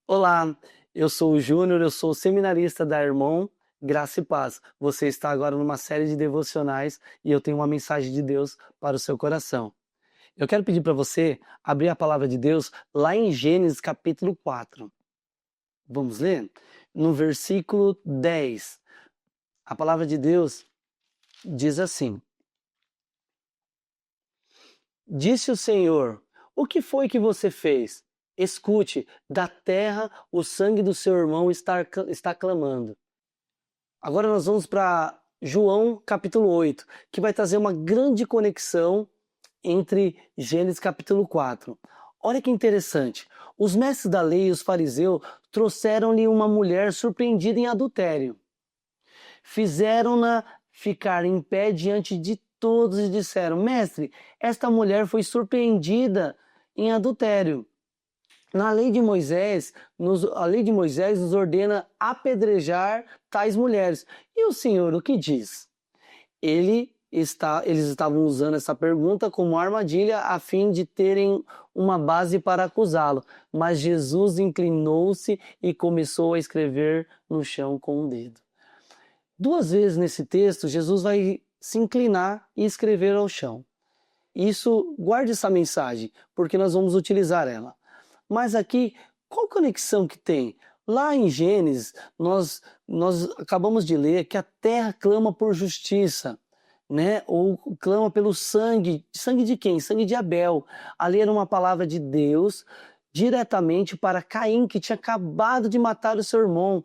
Olá, eu sou o Júnior, eu sou seminarista da Irmão Graça e Paz. Você está agora numa série de devocionais e eu tenho uma mensagem de Deus para o seu coração. Eu quero pedir para você abrir a palavra de Deus lá em Gênesis capítulo 4. Vamos ler? No versículo 10. A palavra de Deus diz assim: Disse o Senhor: O que foi que você fez? Escute, da terra o sangue do seu irmão está clamando. Agora nós vamos para João capítulo 8, que vai trazer uma grande conexão entre Gênesis capítulo 4. Olha que interessante. Os mestres da lei e os fariseus trouxeram-lhe uma mulher surpreendida em adultério. Fizeram-na ficar em pé diante de todos e disseram: Mestre, esta mulher foi surpreendida em adultério. Na lei de Moisés, a lei de Moisés nos ordena apedrejar tais mulheres. E o Senhor o que diz? Eles estavam usando essa pergunta como armadilha a fim de terem uma base para acusá-lo. Mas Jesus inclinou-se e começou a escrever no chão com o dedo. Duas vezes nesse texto, Jesus vai se inclinar e escrever ao chão. Guarde essa mensagem, porque nós vamos utilizar ela. Mas aqui, qual conexão que tem? Lá em Gênesis, nós acabamos de ler que a terra clama por justiça, né? Ou clama pelo sangue. Sangue de quem? Sangue de Abel. Ali era uma palavra de Deus diretamente para Caim, que tinha acabado de matar o seu irmão,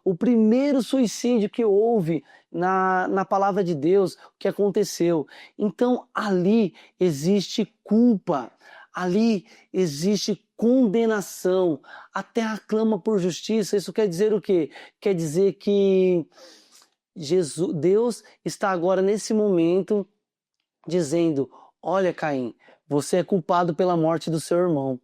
o primeiro suicídio que houve na palavra de Deus, que aconteceu. Então, ali existe culpa. Ali existe condenação. A terra clama por justiça. Isso quer dizer o quê? Quer dizer que Deus está agora nesse momento dizendo: olha, Caim, você é culpado pela morte do seu irmão.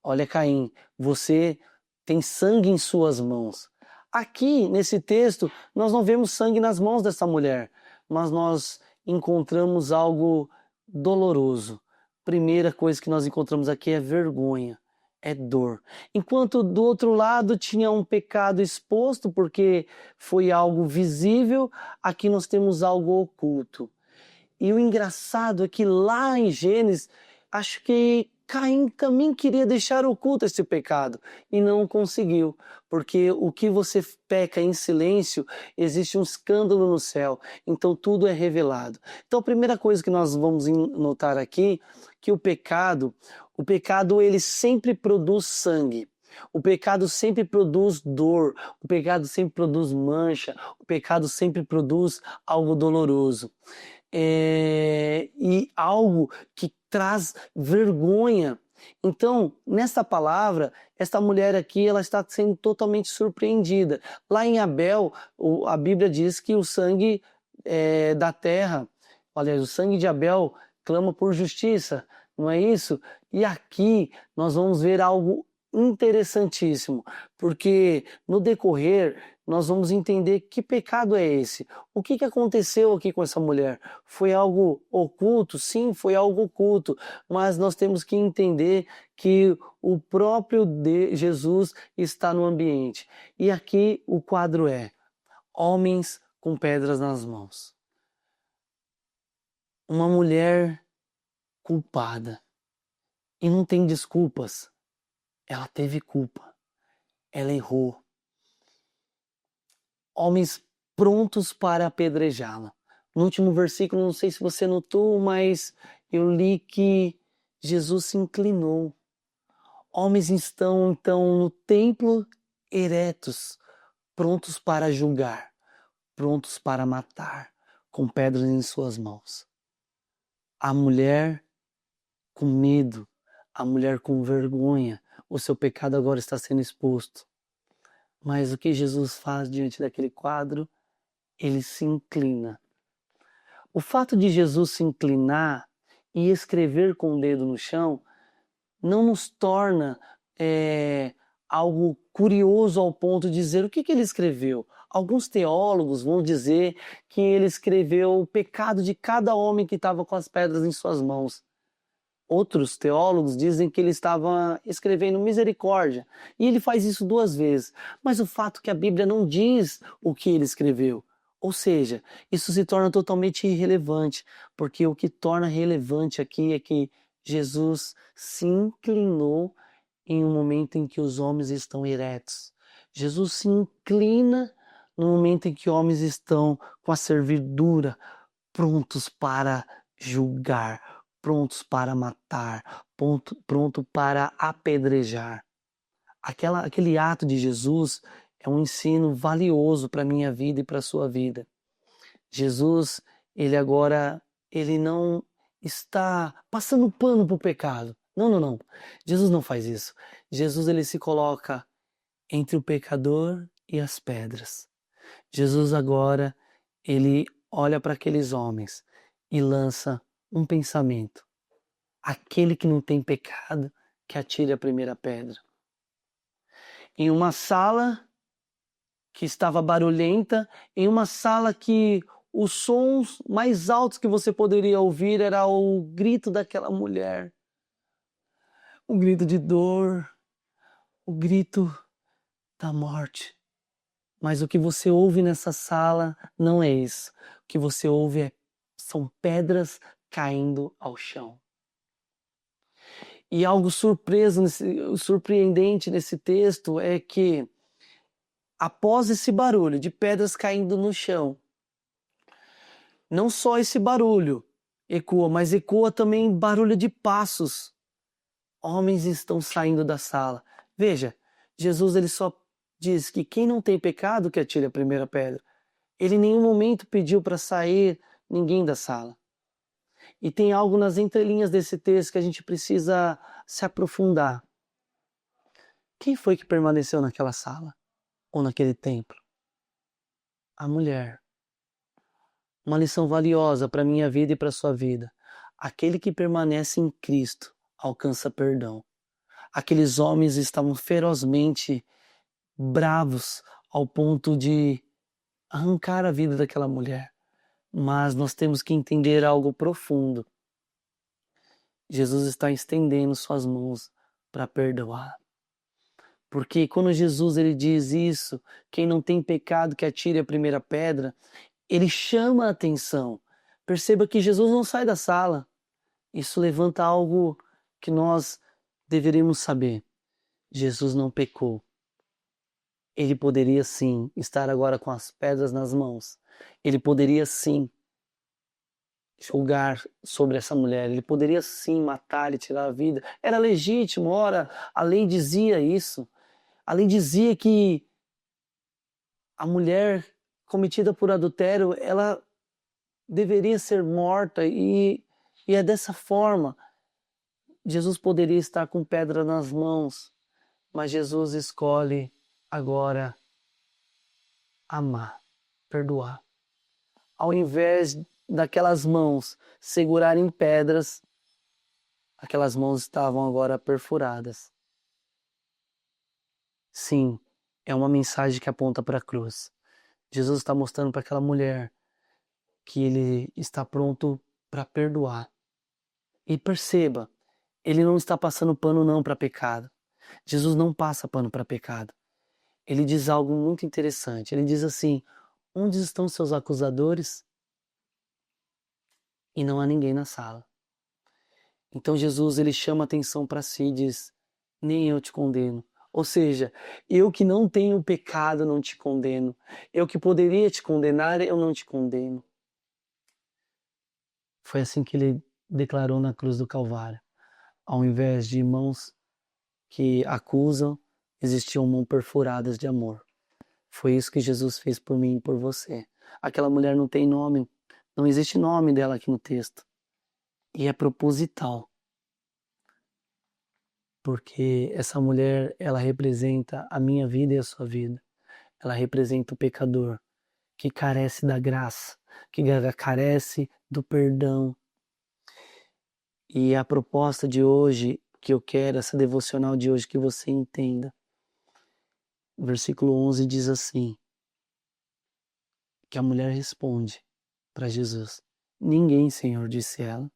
Olha, Caim, você tem sangue em suas mãos. Aqui, nesse texto, nós não vemos sangue nas mãos dessa mulher, mas nós encontramos algo doloroso. Primeira coisa que nós encontramos aqui é vergonha, é dor. Enquanto do outro lado tinha um pecado exposto, porque foi algo visível, aqui nós temos algo oculto. E o engraçado é que lá em Gênesis, acho que Caim também queria deixar oculto esse pecado e não conseguiu, porque o que você peca em silêncio, existe um escândalo no céu, então tudo é revelado. Então a primeira coisa que nós vamos notar aqui, que o pecado ele sempre produz sangue. O pecado sempre produz dor, o pecado sempre produz mancha, o pecado sempre produz algo doloroso. E algo que traz vergonha. Então, nessa palavra, esta mulher aqui, ela está sendo totalmente surpreendida. Lá em Abel, a Bíblia diz que o sangue da terra, olha, o sangue de Abel clama por justiça, não é isso? E aqui nós vamos ver algo interessantíssimo, porque no decorrer nós vamos entender que pecado é esse. O que aconteceu aqui com essa mulher? Foi algo oculto? Sim, foi algo oculto, mas nós temos que entender que o próprio Jesus está no ambiente. E aqui o quadro é: homens com pedras nas mãos. Uma mulher culpada. E não tem desculpas. Ela teve culpa. Ela errou. Homens prontos para apedrejá-la. No último versículo, não sei se você notou, mas eu li que Jesus se inclinou. Homens estão então no templo eretos, prontos para julgar, prontos para matar, com pedras em suas mãos. A mulher com medo, a mulher com vergonha, o seu pecado agora está sendo exposto. Mas o que Jesus faz diante daquele quadro? Ele se inclina. O fato de Jesus se inclinar e escrever com o dedo no chão não nos torna algo curioso ao ponto de dizer o que ele escreveu. Alguns teólogos vão dizer que ele escreveu o pecado de cada homem que estava com as pedras em suas mãos. Outros teólogos dizem que ele estava escrevendo misericórdia, e ele faz isso 2 vezes. Mas o fato é que a Bíblia não diz o que ele escreveu. Ou seja, isso se torna totalmente irrelevante, porque o que torna relevante aqui é que Jesus se inclinou em um momento em que os homens estão eretos. Jesus se inclina no momento em que homens estão com a servidura, prontos para julgar, prontos para matar, pronto para apedrejar. Aquele ato de Jesus é um ensino valioso para a minha vida e para a sua vida. Jesus, ele não está passando pano para o pecado. Não, não, não. Jesus não faz isso. Jesus, ele se coloca entre o pecador e as pedras. Jesus agora, ele olha para aqueles homens e lança um pensamento. Aquele que não tem pecado, que atire a primeira pedra. Em uma sala que estava barulhenta, em uma sala que os sons mais altos que você poderia ouvir era o grito daquela mulher. O grito de dor, o grito da morte. Mas o que você ouve nessa sala não é isso. O que você ouve são pedras caindo ao chão. E algo surpreendente nesse texto é que, após esse barulho de pedras caindo no chão, não só esse barulho ecoa, mas ecoa também barulho de passos. Homens estão saindo da sala. Veja, Jesus ele só diz que quem não tem pecado que atire a primeira pedra. Ele em nenhum momento pediu para sair ninguém da sala. E tem algo nas entrelinhas desse texto que a gente precisa se aprofundar. Quem foi que permaneceu naquela sala? Ou naquele templo? A mulher. Uma lição valiosa para a minha vida e para a sua vida. Aquele que permanece em Cristo alcança perdão. Aqueles homens estavam ferozmente bravos ao ponto de arrancar a vida daquela mulher. Mas nós temos que entender algo profundo. Jesus está estendendo suas mãos para perdoar. Porque quando Jesus ele diz isso, quem não tem pecado que atire a primeira pedra, ele chama a atenção. Perceba que Jesus não sai da sala. Isso levanta algo que nós deveríamos saber. Jesus não pecou. Ele poderia sim estar agora com as pedras nas mãos. Ele poderia sim julgar sobre essa mulher. Ele poderia sim matar e tirar a vida. Era legítimo, ora, a lei dizia isso. A lei dizia que a mulher cometida por adultério, ela deveria ser morta e é dessa forma. Jesus poderia estar com pedra nas mãos, mas Jesus escolhe agora amar, perdoar. Ao invés daquelas mãos segurarem pedras, aquelas mãos estavam agora perfuradas. Sim, é uma mensagem que aponta para a cruz. Jesus está mostrando para aquela mulher que ele está pronto para perdoar. E perceba, ele não está passando pano não para pecado. Jesus não passa pano para pecado. Ele diz algo muito interessante. Ele diz assim: onde estão seus acusadores? E não há ninguém na sala. Então Jesus ele chama atenção para si e diz: nem eu te condeno. Ou seja, eu que não tenho pecado não te condeno. Eu que poderia te condenar, eu não te condeno. Foi assim que ele declarou na cruz do Calvário. Ao invés de mãos que acusam, existiam mãos perfuradas de amor. Foi isso que Jesus fez por mim e por você. Aquela mulher não tem nome, não existe nome dela aqui no texto. E é proposital. Porque essa mulher, ela representa a minha vida e a sua vida. Ela representa o pecador que carece da graça, que carece do perdão. E a proposta de hoje, que eu quero, essa devocional de hoje, que você entenda. O versículo 11 diz assim, que a mulher responde para Jesus: ninguém, Senhor, disse ela.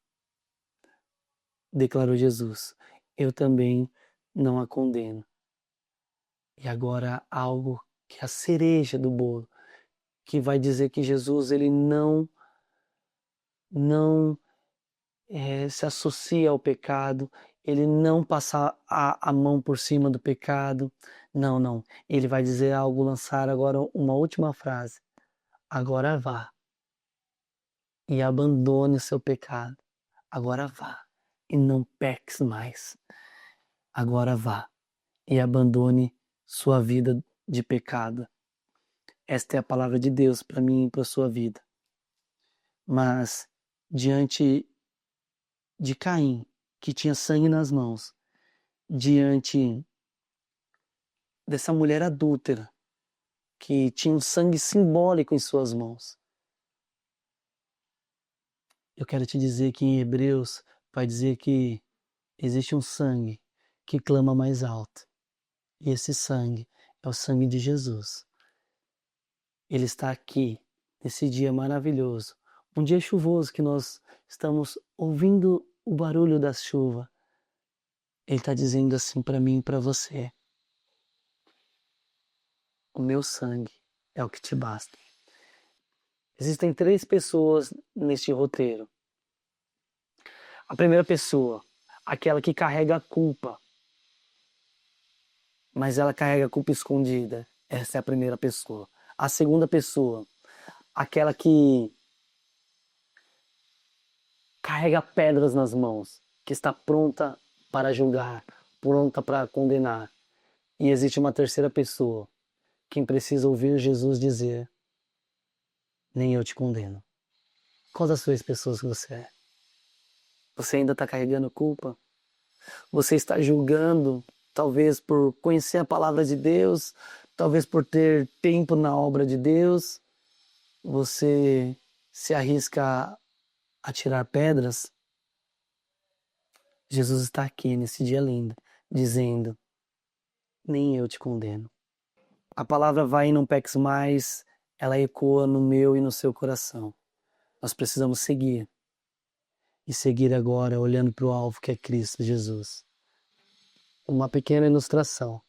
declarou Jesus, eu também não a condeno. E agora algo que é a cereja do bolo, que vai dizer que Jesus ele não se associa ao pecado, ele não passa a mão por cima do pecado. Não, não. Ele vai dizer algo, lançar agora uma última frase. Agora vá e abandone o seu pecado. Agora vá e não peques mais. Agora vá e abandone sua vida de pecado. Esta é a palavra de Deus para mim e para a sua vida. Mas diante de Caim, que tinha sangue nas mãos, diante dessa mulher adúltera, que tinha um sangue simbólico em suas mãos, eu quero te dizer que em Hebreus vai dizer que existe um sangue que clama mais alto. E esse sangue é o sangue de Jesus. Ele está aqui, nesse dia maravilhoso, um dia chuvoso que nós estamos ouvindo o barulho da chuva. Ele está dizendo assim para mim e para você: o meu sangue é o que te basta. Existem 3 pessoas neste roteiro. A primeira pessoa, aquela que carrega a culpa, mas ela carrega a culpa escondida. Essa é a primeira pessoa. A segunda pessoa, aquela que carrega pedras nas mãos, que está pronta para julgar, pronta para condenar. E existe uma terceira pessoa, quem precisa ouvir Jesus dizer: nem eu te condeno. Qual das 2 pessoas que você é? Você ainda está carregando culpa? Você está julgando, talvez por conhecer a palavra de Deus, talvez por ter tempo na obra de Deus? Você se arrisca a tirar pedras? Jesus está aqui nesse dia lindo, dizendo: nem eu te condeno. A palavra vai e não peques mais, ela ecoa no meu e no seu coração. Nós precisamos seguir. E seguir agora olhando para o alvo que é Cristo Jesus. Uma pequena ilustração.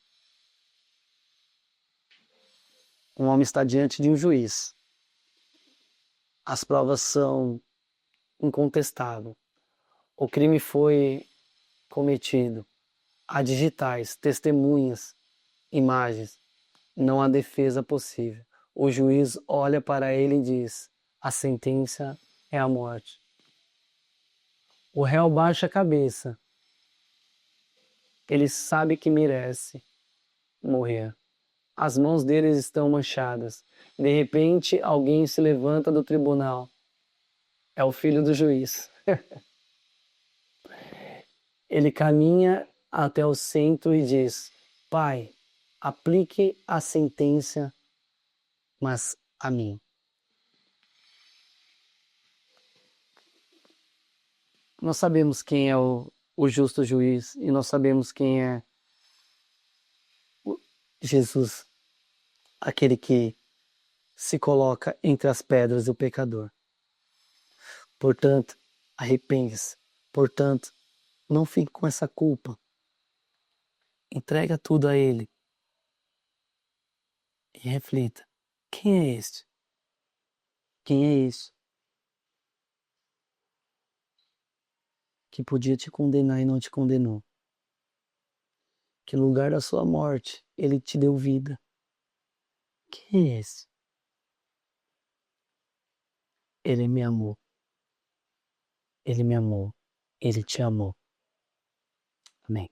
Um homem está diante de um juiz. As provas são incontestáveis. O crime foi cometido. Há digitais, testemunhas, imagens. Não há defesa possível. O juiz olha para ele e diz: a sentença é a morte. O réu baixa a cabeça. Ele sabe que merece morrer. As mãos deles estão manchadas. De repente, alguém se levanta do tribunal. É o filho do juiz. Ele caminha até o centro e diz: Pai, aplique a sentença, mas a mim. Nós sabemos quem é o justo juiz e nós sabemos quem é Jesus, aquele que se coloca entre as pedras e o pecador. Portanto, arrepende-se. Portanto, não fique com essa culpa. Entrega tudo a Ele. E reflita. Quem é este? Quem é este que podia te condenar e não te condenou? Que no lugar da sua morte, Ele te deu vida. Quem é esse? Ele me amou. Ele me amou. Ele te amou. Amém.